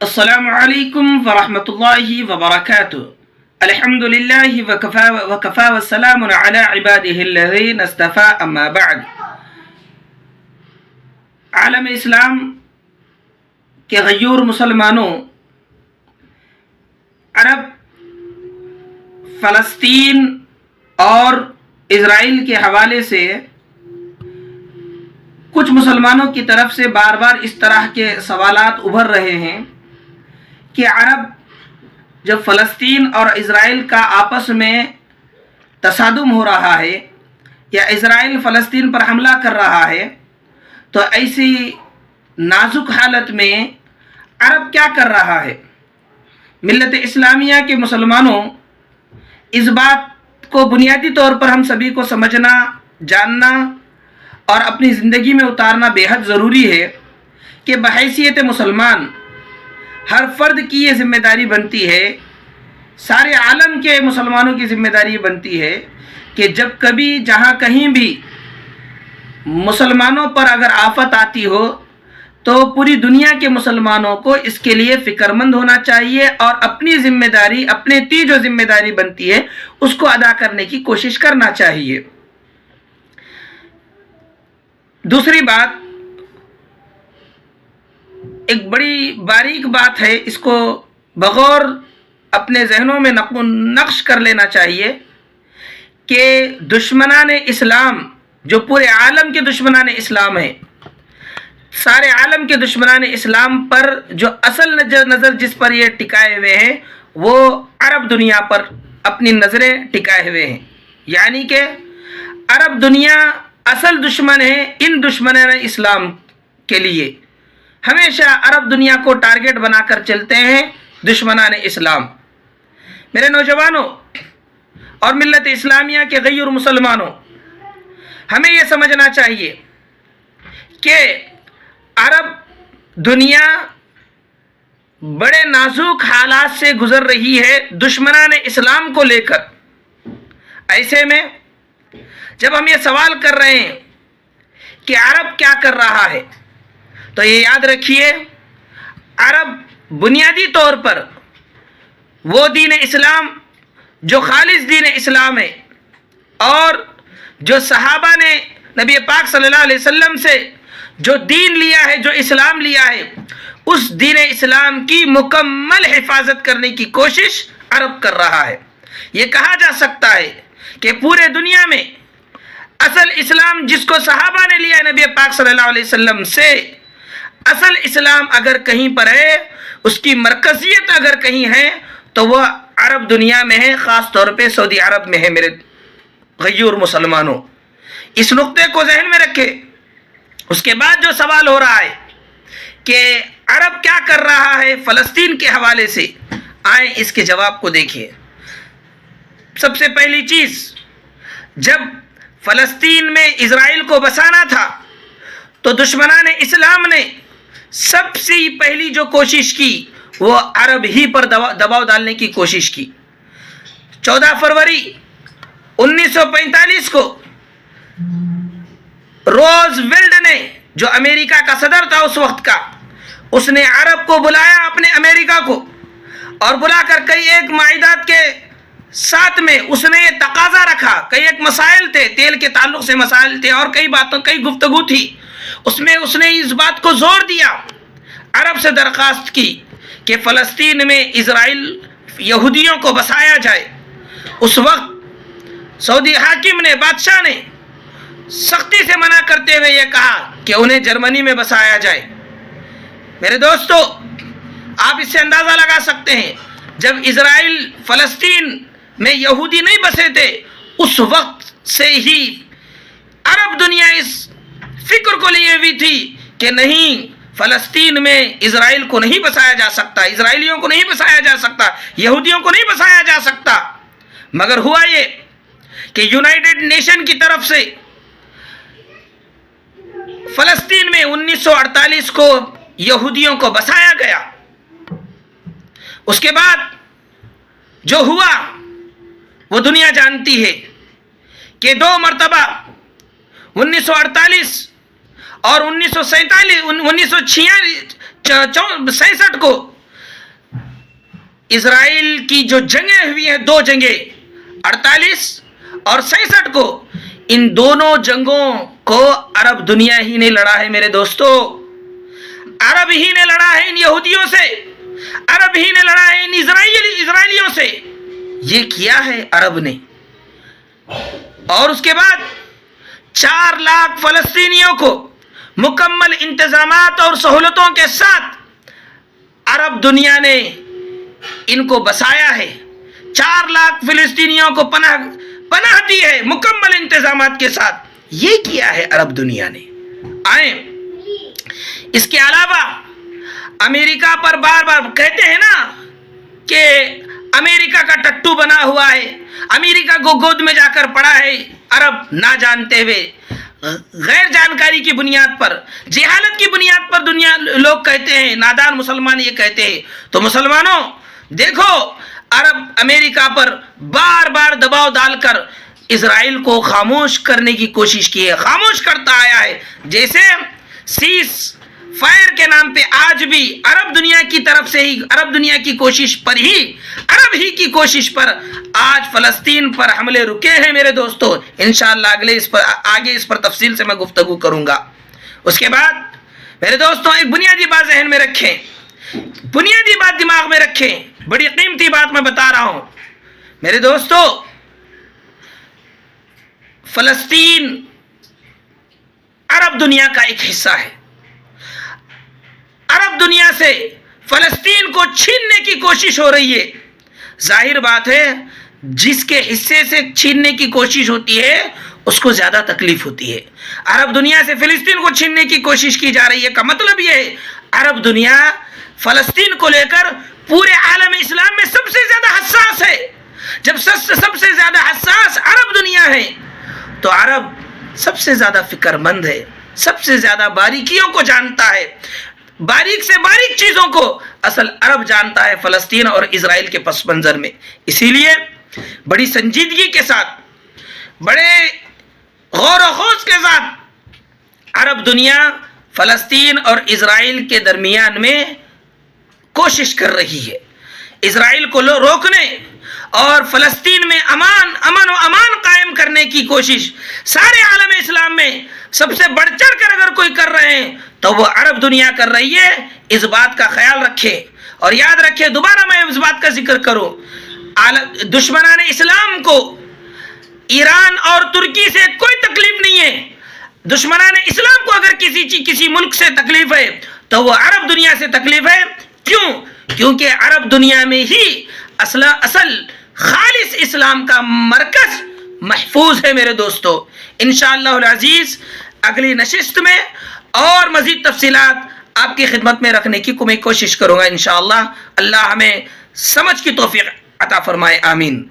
السلام علیکم ورحمۃ اللہ وبرکاتہ. الحمد للہ وکفا والسلام علی عبادہ الذین اصطفی اما بعد. عالم اسلام کے غیور مسلمانوں، عرب، فلسطین اور اسرائیل کے حوالے سے کچھ مسلمانوں کی طرف سے بار بار اس طرح کے سوالات ابھر رہے ہیں کہ عرب جب فلسطین اور اسرائیل کا آپس میں تصادم ہو رہا ہے یا اسرائیل فلسطین پر حملہ کر رہا ہے تو ایسی نازک حالت میں عرب کیا کر رہا ہے؟ ملت اسلامیہ کے مسلمانوں، اس بات کو بنیادی طور پر ہم سبھی کو سمجھنا، جاننا اور اپنی زندگی میں اتارنا بے حد ضروری ہے کہ بحیثیت مسلمان ہر فرد کی یہ ذمہ داری بنتی ہے، سارے عالم کے مسلمانوں کی ذمہ داری بنتی ہے کہ جب کبھی جہاں کہیں بھی مسلمانوں پر اگر آفت آتی ہو تو پوری دنیا کے مسلمانوں کو اس کے لیے فکر مند ہونا چاہیے اور اپنی ذمہ داری، اپنے جو ذمہ داری بنتی ہے اس کو ادا کرنے کی کوشش کرنا چاہیے. دوسری بات، ایک بڑی باریک بات ہے، اس کو بغور اپنے ذہنوں میں نقش کر لینا چاہیے کہ دشمنان اسلام، جو پورے عالم کے دشمنان اسلام ہیں، سارے عالم کے دشمنان اسلام پر جو اصل نظر جس پر یہ ٹکائے ہوئے ہیں وہ عرب دنیا پر اپنی نظریں ٹکائے ہوئے ہیں. یعنی کہ عرب دنیا اصل دشمن ہے ان دشمنان اسلام کے لیے. ہمیشہ عرب دنیا کو ٹارگٹ بنا کر چلتے ہیں دشمنان اسلام. میرے نوجوانوں اور ملت اسلامیہ کے غیر مسلمانوں، ہمیں یہ سمجھنا چاہیے کہ عرب دنیا بڑے نازک حالات سے گزر رہی ہے دشمنان اسلام کو لے کر. ایسے میں جب ہم یہ سوال کر رہے ہیں کہ عرب کیا کر رہا ہے تو یہ یاد رکھیے، عرب بنیادی طور پر وہ دین اسلام جو خالص دین اسلام ہے اور جو صحابہ نے نبی پاک صلی اللہ علیہ وسلم سے جو دین لیا ہے، جو اسلام لیا ہے، اس دین اسلام کی مکمل حفاظت کرنے کی کوشش عرب کر رہا ہے. یہ کہا جا سکتا ہے کہ پورے دنیا میں اصل اسلام جس کو صحابہ نے لیا ہے نبی پاک صلی اللہ علیہ وسلم سے، اصل اسلام اگر کہیں پر ہے، اس کی مرکزیت اگر کہیں ہے تو وہ عرب دنیا میں ہے، خاص طور پہ سعودی عرب میں ہے. میرے غیور مسلمانوں، اس نقطے کو ذہن میں رکھے. اس کے بعد جو سوال ہو رہا ہے کہ عرب کیا کر رہا ہے فلسطین کے حوالے سے، آئیں اس کے جواب کو دیکھیں. سب سے پہلی چیز، جب فلسطین میں اسرائیل کو بسانا تھا تو دشمنان اسلام نے سب سے پہلی جو کوشش کی وہ عرب ہی پر دباؤ ڈالنے کی کوشش کی. 14 فروری 1945 کو روز ویلڈ نے، جو امریکہ کا صدر تھا اس وقت کا، اس نے عرب کو بلایا اپنے امریکہ کو، اور بلا کر کئی ایک معاہدات کے ساتھ میں اس نے یہ تقاضا رکھا. کئی ایک مسائل تھے، تیل کے تعلق سے مسائل تھے اور کئی گفتگو تھی. اس میں اس نے اس بات کو زور دیا، عرب سے درخواست کی کہ فلسطین میں اسرائیل یہودیوں کو بسایا جائے. اس وقت سعودی حاکم نے، بادشاہ نے سختی سے منع کرتے ہوئے یہ کہا کہ انہیں جرمنی میں بسایا جائے. میرے دوستو، آپ اس سے اندازہ لگا سکتے ہیں جب اسرائیل فلسطین میں یہودی نہیں بسے تھے، اس وقت سے ہی عرب دنیا اس فکر کو لیے ہوئی تھی کہ نہیں، فلسطین میں اسرائیل کو نہیں بسایا جا سکتا، اسرائیلیوں کو نہیں بسایا جا سکتا، یہودیوں کو نہیں بسایا جا سکتا. مگر ہوا یہ کہ یونائیٹڈ نیشن کی طرف سے فلسطین میں 1948 کو یہودیوں کو بسایا گیا. اس کے بعد جو ہوا وہ دنیا جانتی ہے کہ 2 مرتبہ 1948 اور 1967 کو اسرائیل کی جو جنگیں ہوئی ہیں، 2 جنگیں 48 اور 66 کو، ان دونوں جنگوں کو عرب دنیا ہی نے لڑا ہے میرے دوستو. عرب ہی نے لڑا ہے ان یہودیوں سے، عرب ہی نے لڑا ہے ان اسرائیلیوں سے. یہ کیا ہے عرب نے. اور اس کے بعد 4 لاکھ فلسطینیوں کو مکمل انتظامات اور سہولتوں کے ساتھ عرب دنیا نے ان کو بسایا ہے. 4 لاکھ فلسطینیوں کو پناہ دی ہے مکمل انتظامات کے ساتھ. یہ کیا ہے عرب دنیا نے. آئیں اس کے علاوہ امریکہ پر بار بار کہتے ہیں نا کہ امریکہ کا ٹٹو بنا ہوا ہے، امریکہ کو گود میں جا کر پڑا ہے. عرب نہ جانتے ہوئے، غیر جانکاری کی بنیاد پر، جہالت کی بنیاد پر دنیا لوگ کہتے ہیں، نادان مسلمان یہ کہتے ہیں. تو مسلمانوں دیکھو، عرب امریکہ پر بار بار دباؤ ڈال کر اسرائیل کو خاموش کرنے کی کوشش کی ہے، خاموش کرتا آیا ہے. جیسے سیز فائر کے نام پہ آج بھی عرب دنیا کی طرف سے ہی، عرب دنیا کی کوشش پر ہی، عرب ہی کی کوشش پر آج فلسطین پر حملے رکے ہیں میرے دوستو. انشاءاللہ آگے اس پر تفصیل سے میں گفتگو کروں گا. اس کے بعد میرے دوستو ایک بنیادی بات ذہن میں رکھیں، بنیادی بات دماغ میں رکھیں، بڑی قیمتی بات میں بتا رہا ہوں میرے دوستو. فلسطین عرب دنیا کا ایک حصہ ہے. عرب دنیا سے فلسطین کو چھیننے کی کوشش ہو رہی ہے. ظاہر بات ہے جس کے حصے سے چھیننے کی کوشش ہوتی ہے اس کو زیادہ تکلیف ہوتی ہے. عرب دنیا سے فلسطین کو چھیننے کی کوشش کی جا رہی ہے کا مطلب یہ ہے عرب دنیا فلسطین کو لے کر پورے عالم اسلام میں سب سے زیادہ حساس ہے. جب سب سے زیادہ حساس عرب دنیا ہے تو عرب سب سے زیادہ فکر مند ہے، سب سے زیادہ باریکیوں کو جانتا ہے، باریک سے باریک چیزوں کو اصل عرب جانتا ہے فلسطین اور اسرائیل کے پس منظر میں. اسی لیے بڑی سنجیدگی کے ساتھ، بڑے غور و خوض کے ساتھ عرب دنیا فلسطین اور اسرائیل کے درمیان میں کوشش کر رہی ہے. اسرائیل کو روکنے اور فلسطین میں امن و امان قائم کرنے کی کوشش سارے عالم اسلام میں سب سے بڑھ چڑھ کر اگر کوئی کر رہے ہیں تو وہ عرب دنیا کر رہی ہے. اس بات کا خیال رکھے اور یاد رکھے، دوبارہ میں اس بات کا ذکر کروں، دشمنان اسلام کو ایران اور ترکی سے کوئی تکلیف نہیں ہے. دشمنان اسلام کو اگر کسی ملک سے تکلیف ہے تو وہ عرب دنیا سے تکلیف ہے. کیوں؟ کیونکہ عرب دنیا میں ہی اصل خالص اسلام کا مرکز محفوظ ہے میرے دوستو. انشاءاللہ العزیز اگلی نشست میں اور مزید تفصیلات آپ کی خدمت میں رکھنے کی میں کوشش کروں گا انشاءاللہ. اللہ ہمیں سمجھ کی توفیق عطا فرمائے. آمین.